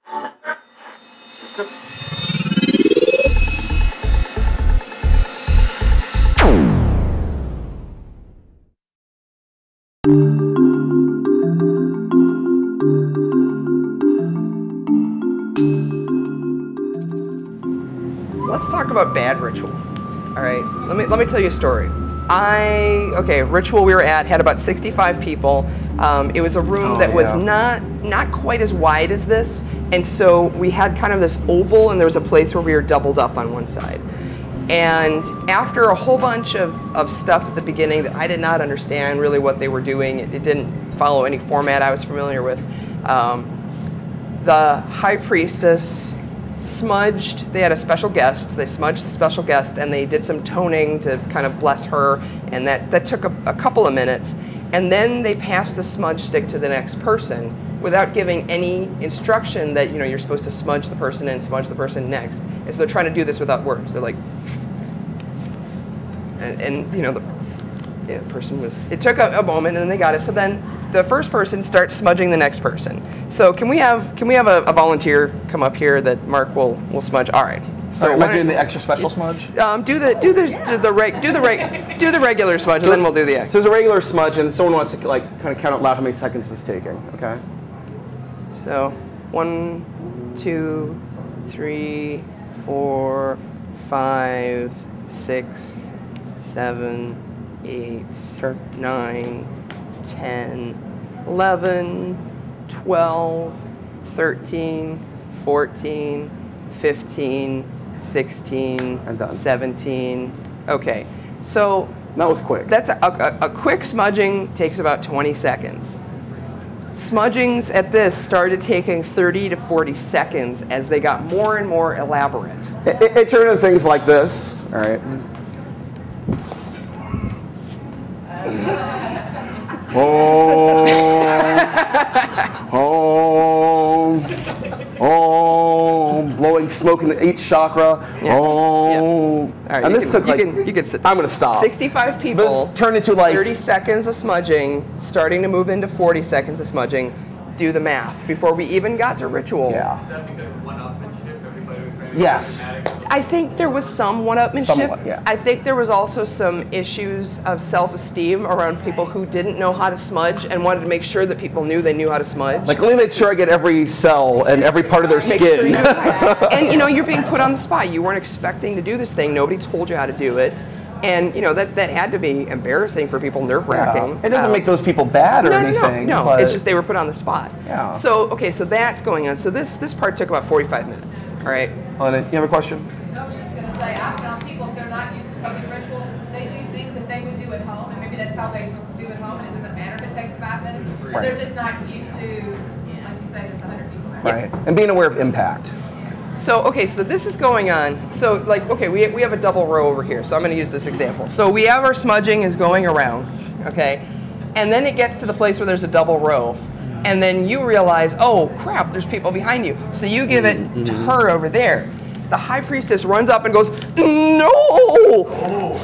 Let's talk about bad ritual. All right, let me tell you a story. Ritual we were at had about 65 people. It was a room that was not quite as wide as this, and so we had kind of this oval, and there was a place where we were doubled up on one side. And after a whole bunch of stuff at the beginning that I did not understand really what they were doing, it didn't follow any format I was familiar with, the high priestess smudged. They had a special guest. They smudged the special guest, and they did some toning to kind of bless her, and that took a couple of minutes. And then they passed the smudge stick to the next person without giving any instruction that, you know, you're supposed to smudge the person and smudge the person next. And so they're trying to do this without words. They're like, and you know, the person was, it took a moment, and then they got it. So then the first person starts smudging the next person. So can we have a volunteer come up here that Mark will smudge? All right. So am I doing the extra special smudge? Do the regular smudge, and then we'll do the extra. So there's a regular smudge, and someone wants to like kind of count out loud how many seconds it's taking. Okay. So 1, 2, 3, 4, 5, 6, 7, 8, sure. 9, 10, 11, 12, 13, 14, 15, 16, 17. Okay, so that was quick. That's a quick smudging takes about 20 seconds. Smudgings at this started taking 30 to 40 seconds as they got more and more elaborate. It turned into things like this. All right. Blowing smoke in each chakra. All right, and this took you can sit. I'm going to stop. 65 people. This turned into like 30 seconds of smudging, starting to move into 40 seconds of smudging. Do the math before we even got to ritual. Yeah. Is that because of one-upmanship? Everybody was trying to yes. I think there was some one-upmanship. Somewhat, yeah. I think there was also some issues of self-esteem around people who didn't know how to smudge and wanted to make sure that people knew they knew how to smudge. Like, let me make sure I get every cell and every part of their skin. Sure and you know, you're being put on the spot. You weren't expecting to do this thing. Nobody told you how to do it. And you know, that had to be embarrassing for people, nerve-wracking. Yeah. It doesn't make those people bad or anything. No, it's just they were put on the spot. Yeah. So, okay, so that's going on. So this part took about 45 minutes, all right? Lena, you have a question? I was just going to say, I found people, if they're not used to public ritual, they do things that they would do at home, and maybe that's how they do at home, and it doesn't matter if it takes 5 minutes. Right. They're just not used to, like you say, there's 100 people there. Right, and being aware of impact. So, okay, so this is going on. So, like, okay, we have a double row over here, so I'm going to use this example. So we have our smudging is going around, okay? And then it gets to the place where there's a double row. And then you realize, oh, crap, there's people behind you. So you give it to her over there. The high priestess runs up and goes, no!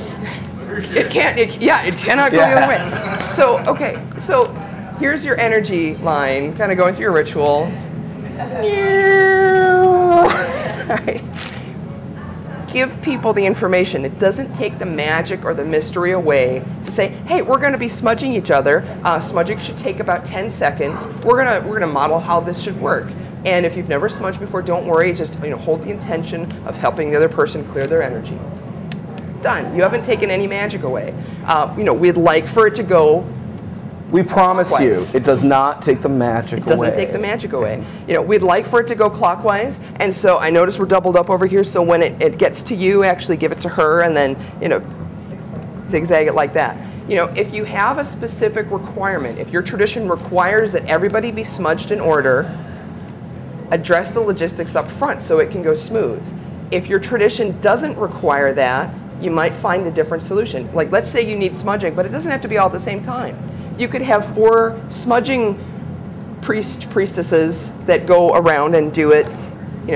It cannot go the other way. So, okay, so here's your energy line, kind of going through your ritual. Right. Give people the information. It doesn't take the magic or the mystery away to say, hey, we're going to be smudging each other. Smudging should take about 10 seconds. We're gonna model how this should work. And if you've never smudged before, don't worry. Just hold the intention of helping the other person clear their energy. Done. You haven't taken any magic away. We'd like for it to go. We promise you, it does not take the magic away. It doesn't take the magic away. We'd like for it to go clockwise, and so I notice we're doubled up over here, so when it gets to you, actually give it to her, and then, zigzag it like that. If you have a specific requirement, if your tradition requires that everybody be smudged in order, address the logistics up front so it can go smooth. If your tradition doesn't require that, you might find a different solution. Like, let's say you need smudging, but it doesn't have to be all at the same time. You could have 4 smudging priestesses that go around and do it,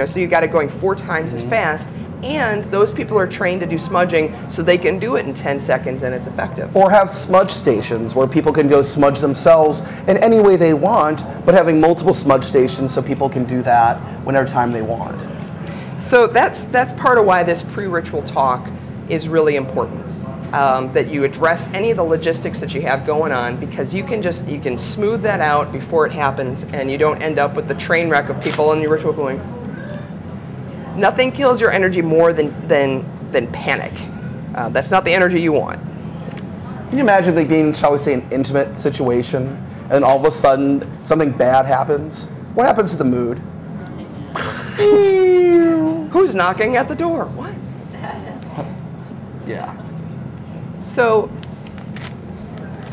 so you got it going 4 times as fast, And those people are trained to do smudging, so they can do it in 10 seconds and it's effective. Or have smudge stations where people can go smudge themselves in any way they want, but having multiple smudge stations so people can do that whenever time they want. So that's part of why this pre-ritual talk is really important. That you address any of the logistics that you have going on, because you can smooth that out before it happens, and you don't end up with the train wreck of people in your ritual going. Nothing kills your energy more than panic. That's not the energy you want. Can you imagine like being, shall we say, an intimate situation, and then all of a sudden something bad happens? What happens to the mood? Who's knocking at the door? What? Yeah. So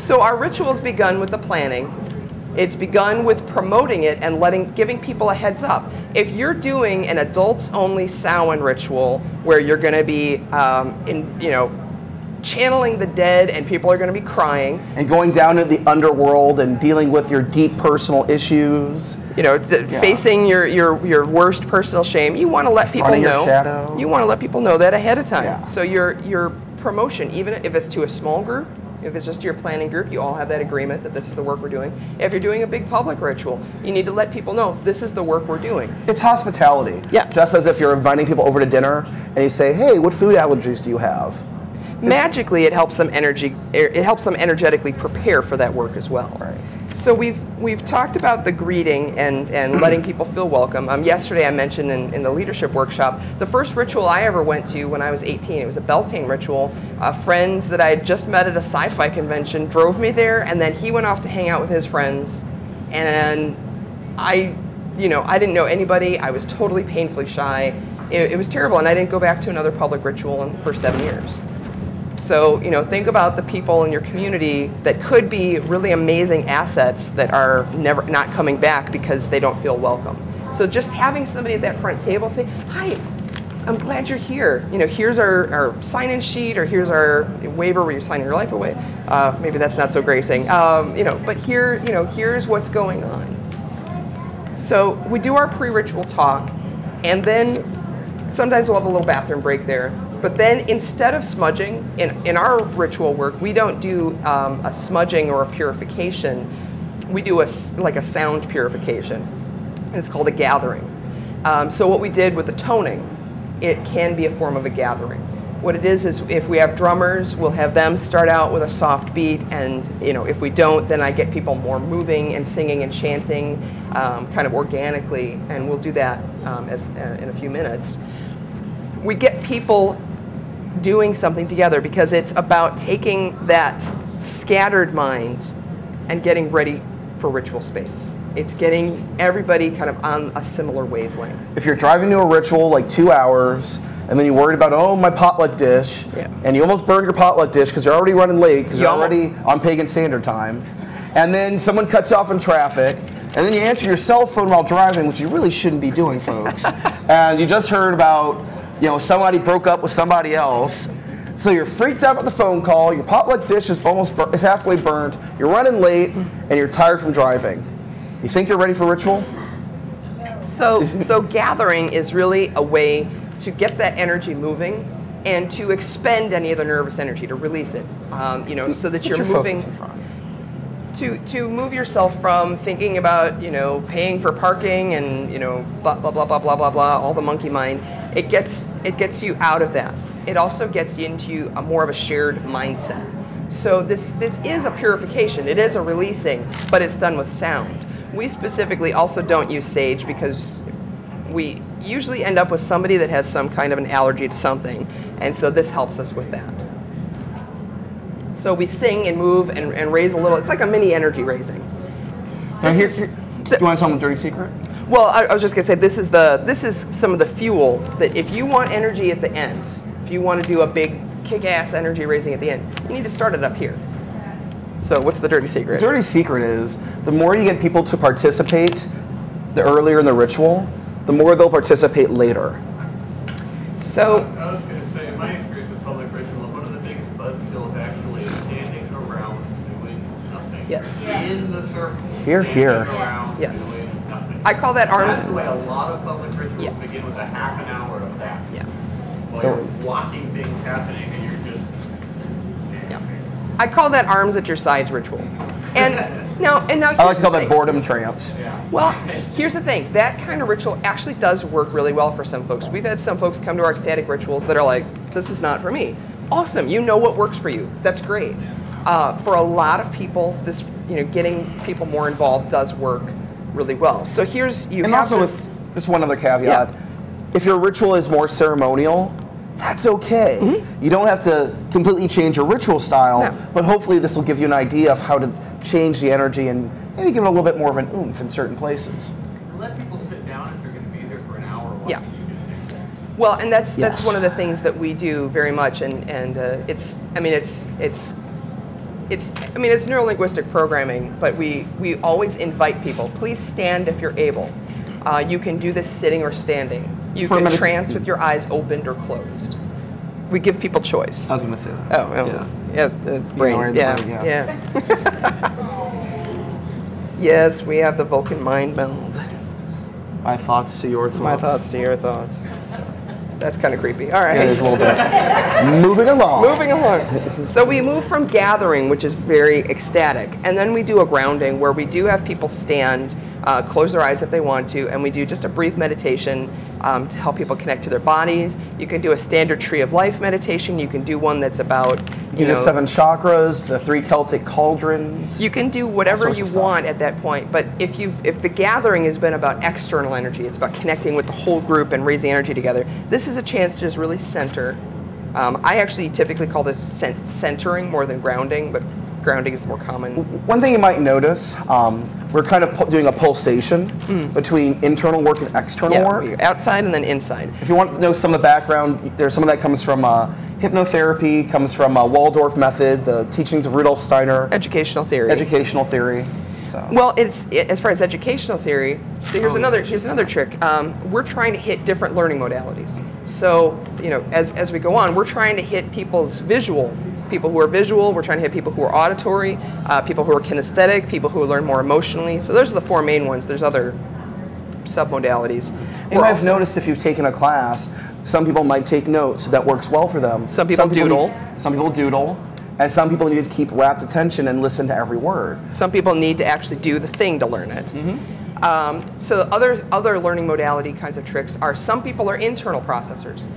our ritual's begun with the planning. It's begun with promoting it and giving people a heads up. If you're doing an adults-only Samhain ritual where you're going to be, channeling the dead and people are going to be crying, and going down into the underworld and dealing with your deep personal issues, facing your worst personal shame, you want to let people know. Your shadow. You want to let people know that ahead of time. Yeah. So your promotion, even if it's to a small group, if it's just to your planning group, you all have that agreement that this is the work we're doing. If you're doing a big public ritual, you need to let people know this is the work we're doing. It's hospitality. Yeah. Just as if you're inviting people over to dinner and you say, hey, what food allergies do you have? Magically, it helps them energetically prepare for that work as well. Right. So we've talked about the greeting and letting people feel welcome. Yesterday I mentioned in the leadership workshop, the first ritual I ever went to when I was 18, it was a Beltane ritual. A friend that I had just met at a sci-fi convention drove me there, and then he went off to hang out with his friends. And I didn't know anybody. I was totally painfully shy. It was terrible, and I didn't go back to another public ritual for 7 years. So, think about the people in your community that could be really amazing assets that are not coming back because they don't feel welcome. So just having somebody at that front table say, hi, I'm glad you're here. Here's our sign-in sheet, or here's our waiver where you're signing your life away. Maybe that's not so great saying, but here's what's going on. So we do our pre-ritual talk, and then sometimes we'll have a little bathroom break there. But then instead of smudging, in our ritual work, we don't do a smudging or a purification. We do a sound purification, and it's called a gathering. So what we did with the toning, it can be a form of a gathering. What it is if we have drummers, we'll have them start out with a soft beat, and if we don't, then I get people more moving and singing and chanting kind of organically, and we'll do that in a few minutes. We get people doing something together because it's about taking that scattered mind and getting ready for ritual space. It's getting everybody kind of on a similar wavelength. If you're driving to a ritual like 2 hours, and then you're worried about, oh, my potluck dish, and you almost burned your potluck dish because you're already running late because you're already on Pagan Standard Time, and then someone cuts you off in traffic, and then you answer your cell phone while driving, which you really shouldn't be doing, folks, and you just heard about somebody broke up with somebody else. So you're freaked out about the phone call, your potluck dish is almost halfway burnt, you're running late, and you're tired from driving. You think you're ready for ritual? So gathering is really a way to get that energy moving and to expend any of the nervous energy, to release it, so that you're moving. To move yourself from thinking about, paying for parking and, blah, blah, blah, blah, blah, blah, blah, all the monkey mind. It gets you out of that. It also gets you into more of a shared mindset. So this is a purification. It is a releasing, but it's done with sound. We specifically also don't use sage because we usually end up with somebody that has some kind of an allergy to something, and so this helps us with that. So we sing and move and raise a little. It's like a mini energy raising. Now do you want to tell them a dirty secret? Well, I was just going to say this is some of the fuel that if you want energy at the end, if you want to do a big kick-ass energy raising at the end, you need to start it up here. So what's the dirty secret? The dirty secret is the more you get people to participate the earlier in the ritual, the more they'll participate later. So I was going to say, in my experience with public ritual, one of the biggest buzzkills actually is standing around doing nothing. Yes. In the circle. Here, here. Around Yes. doing nothing. I call that arms. That's the way a lot of public rituals Yeah. begin, with a half an hour of that. Yeah. while you're watching things happening and you're just... Yeah. I call that arms at your sides ritual. And now I like to call that boredom trance. Yeah. well, here's the thing. That kind of ritual actually does work really well for some folks. We've had some folks come to our ecstatic rituals that are like, this is not for me. Awesome. You know what works for you. That's great. For a lot of people, this, getting people more involved does work really well. So here's, And also with just one other caveat, if your ritual is more ceremonial, that's okay. You don't have to completely change your ritual style, but hopefully this will give you an idea of how to change the energy and maybe give it a little bit more of an oomph in certain places. And let people sit down if they're going to be there for an hour. Well, and that's one of the things that we do very much, and it's neuro-linguistic programming, but we always invite people. Please stand if you're able. You can do this sitting or standing. You can trance with your eyes opened or closed. We give people choice. I was going to say that. Brain. Yeah. Yes, we have the Vulcan mind meld. My thoughts to your thoughts. My thoughts to your thoughts. That's kind of creepy. All right. It is a little bit. Moving along. So we move from gathering, which is very ecstatic, and then we do a grounding where we do have people stand, close their eyes if they want to, and we do just a brief meditation to help people connect to their bodies. You can do a standard tree of life meditation. You can do one that's about, you know, 7 chakras, the 3 Celtic cauldrons. You can do whatever you want at that point. But if the gathering has been about external energy, it's about connecting with the whole group and raising energy together, this is a chance to just really center. I actually typically call this centering more than grounding, but grounding is more common. One thing you might notice, we're kind of doing a pulsation between internal work and external work. Outside and then inside. If you want to know some of the background, there's some of that comes from hypnotherapy, comes from Waldorf method, the teachings of Rudolf Steiner. Educational theory. So. Well, it's as far as educational theory. So here's another trick. We're trying to hit different learning modalities. So as we go on, we're trying to hit people's visual. People who are visual. We're trying to hit people who are auditory. People who are kinesthetic. People who learn more emotionally. So those are the 4 main ones. There's other submodalities. And I've noticed if you've taken a class, some people might take notes. That works well for them. Some people doodle. Some people doodle. And some people need to keep rapt attention and listen to every word. Some people need to actually do the thing to learn it. So other learning modality kinds of tricks are, some people are internal processors.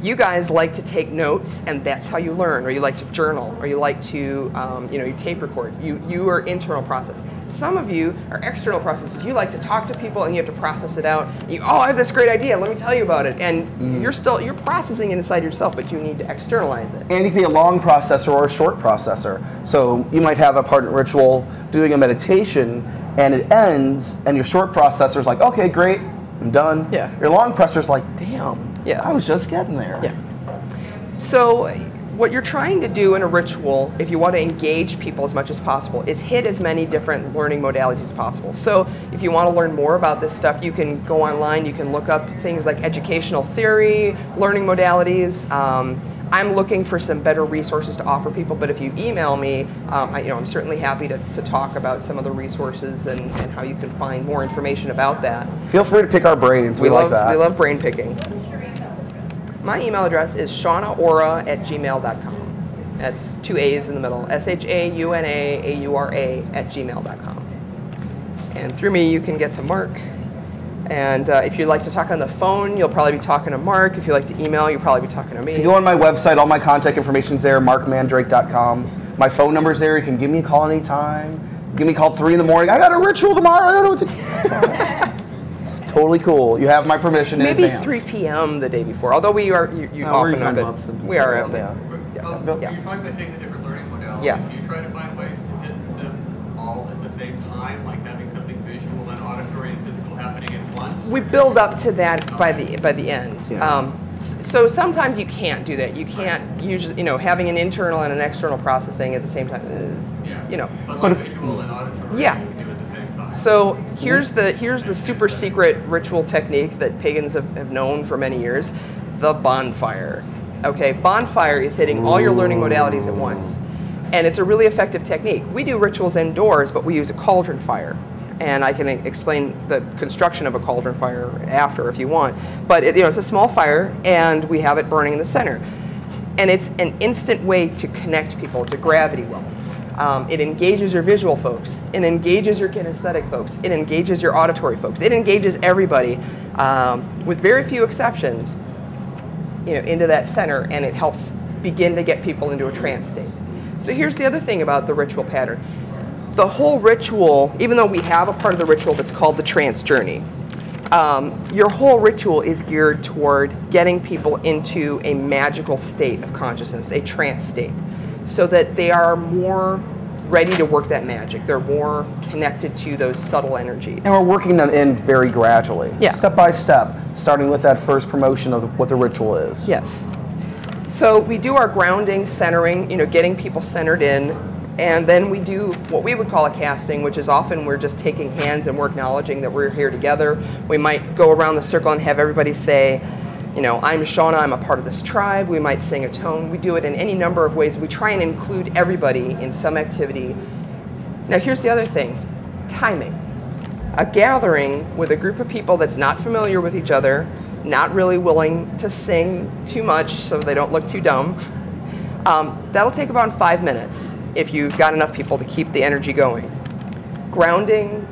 You guys like to take notes, and that's how you learn, or you like to journal, or you like to, you tape record. You are internal process. Some of you are external processors. You like to talk to people, and you have to process it out. I have this great idea. Let me tell you about it. And you're processing it inside yourself, but you need to externalize it. And you can be a long processor or a short processor. So you might have a partner ritual doing a meditation, and it ends, and your short processor is like, okay, great, I'm done. Yeah. Your long processor's like, damn. Yeah. I was just getting there. Yeah. So what you're trying to do in a ritual, if you want to engage people as much as possible, is hit as many different learning modalities as possible. So if you want to learn more about this stuff, you can go online, you can look up things like educational theory, learning modalities. I'm looking for some better resources to offer people, but if you email me, I'm certainly happy to talk about some of the resources and how you can find more information about that. Feel free to pick our brains. We like that. We love brain picking. My email address is shaunaura@gmail.com. That's 2 A's in the middle. SHAUNAAURA@gmail.com. And through me, you can get to Mark. And if you'd like to talk on the phone, you'll probably be talking to Mark. If you like to email, you'll probably be talking to me. If you go on my website, all my contact information's there, markmandrake.com. My phone number's there. You can give me a call anytime. Give me a call 3 in the morning. I got a ritual tomorrow. I don't know what to do. It's totally cool. You have my permission in advance. Maybe 3 p.m. the day before. Although we are often up at. We are up at. You're talking about taking the different learning modalities. Yeah. Do you try to find ways to hit them all at the same time, like having something visual and auditory and physical happening at once? We build up to that by the end. Yeah. So sometimes you can't do that. You can't usually, having an internal and an external processing at the same time is, But visual and auditory. Yeah. You do at the same time. So here's the super secret ritual technique that pagans have known for many years, the bonfire. Okay, bonfire is hitting all your learning modalities at once. And it's a really effective technique. We do rituals indoors, but we use a cauldron fire. and I can explain the construction of a cauldron fire after if you want. But it's a small fire, and we have it burning in the center. And it's an instant way to connect people. It's a gravity well. It engages your visual folks. It engages your kinesthetic folks. It engages your auditory folks. It engages everybody, with very few exceptions, into that center, and it helps begin to get people into a trance state. So here's the other thing about the ritual pattern. The whole ritual, even though we have a part of the ritual that's called the trance journey, your whole ritual is geared toward getting people into a magical state of consciousness, a trance state, so that they are more ready to work that magic. They're more connected to those subtle energies. And we're working them in very gradually, yeah. Step by step, starting with that first promotion of what the ritual is. Yes. So we do our grounding, centering, getting people centered in, and then we do what we would call a casting, which is often we're just taking hands and we're acknowledging that we're here together. We might go around the circle and have everybody say, I'm Shauna, I'm a part of this tribe. We might sing a tone. We do it in any number of ways. We try and include everybody in some activity. Now here's the other thing, timing. A gathering with a group of people that's not familiar with each other, not really willing to sing too much so they don't look too dumb, that'll take about 5 minutes if you've got enough people to keep the energy going. Grounding,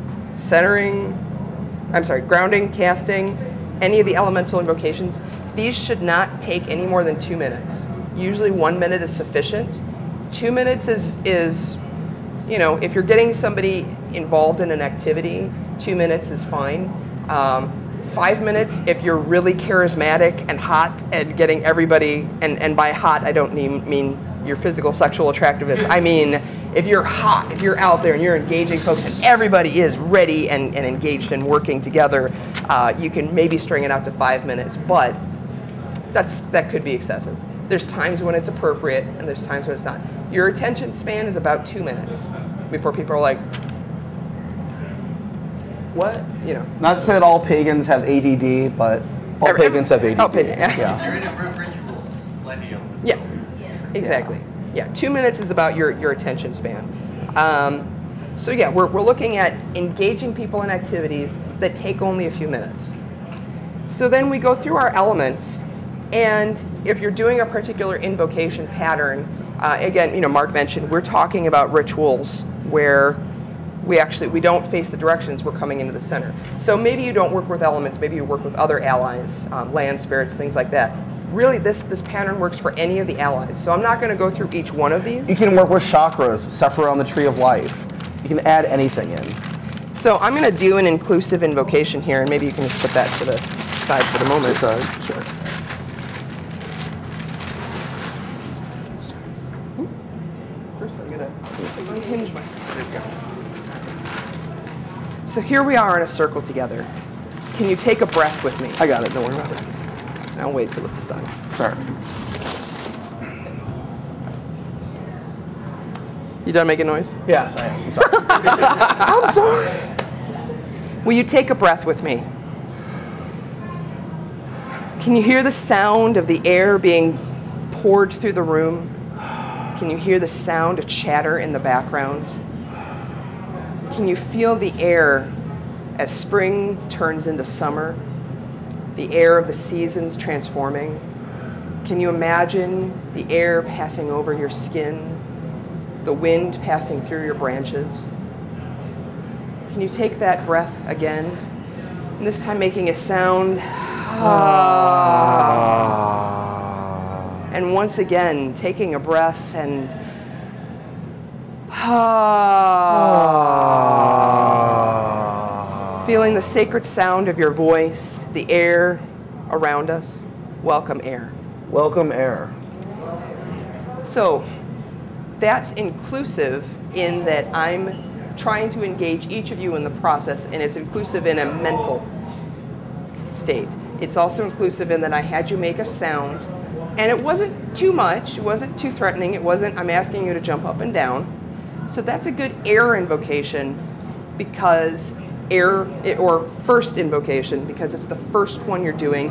grounding, casting, any of the elemental invocations, these should not take any more than 2 minutes. Usually 1 minute is sufficient. 2 minutes is if you're getting somebody involved in an activity, 2 minutes is fine. 5 minutes if you're really charismatic and hot and getting everybody, and by hot I don't mean your physical sexual attractiveness. I mean, if you're hot, if you're out there and you're engaging folks and everybody is ready and engaged and working together, you can maybe string it out to 5 minutes, but that could be excessive. There's times when it's appropriate and there's times when it's not. Your attention span is about 2 minutes before people are like, what? Not to say that all pagans have ADD, but all pagans have ADD. Oh, pagan, yeah. If you're in a group ritual, plenty of them. Yeah, exactly. Yeah, 2 minutes is about your attention span. So yeah, we're looking at engaging people in activities that take only a few minutes. So then we go through our elements, and if you're doing a particular invocation pattern, again, Mark mentioned, we're talking about rituals where we don't face the directions, we're coming into the center. So maybe you don't work with elements, maybe you work with other allies, land spirits, things like that. Really, this pattern works for any of the allies. So I'm not going to go through each one of these. You can work with chakras, suffer on the tree of life. You can add anything in. So I'm going to do an inclusive invocation here, and maybe you can just put that to the side for the moment. Sure. First, I'm going to unhinge myself. There we go. So here we are in a circle together. Can you take a breath with me? I got it. Don't worry about it. I'll wait till this is done. Sorry. You done making noise? Yes, I am. I'm sorry. I'm sorry. Will you take a breath with me? Can you hear the sound of the air being poured through the room? Can you hear the sound of chatter in the background? Can you feel the air as spring turns into summer? The air of the seasons transforming? Can you imagine the air passing over your skin? The wind passing through your branches? Can you take that breath again? And this time making a sound. And once again, taking a breath and feeling the sacred sound of your voice, the air around us. Welcome, air. Welcome, air. So that's inclusive in that I'm trying to engage each of you in the process, and it's inclusive in a mental state. It's also inclusive in that I had you make a sound, and it wasn't too much, it wasn't too threatening, it wasn't, I'm asking you to jump up and down. So that's a good air invocation because or first invocation, because it's the first one you're doing,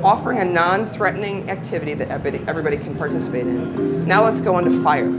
offering a non-threatening activity that everybody can participate in. Now let's go into fire.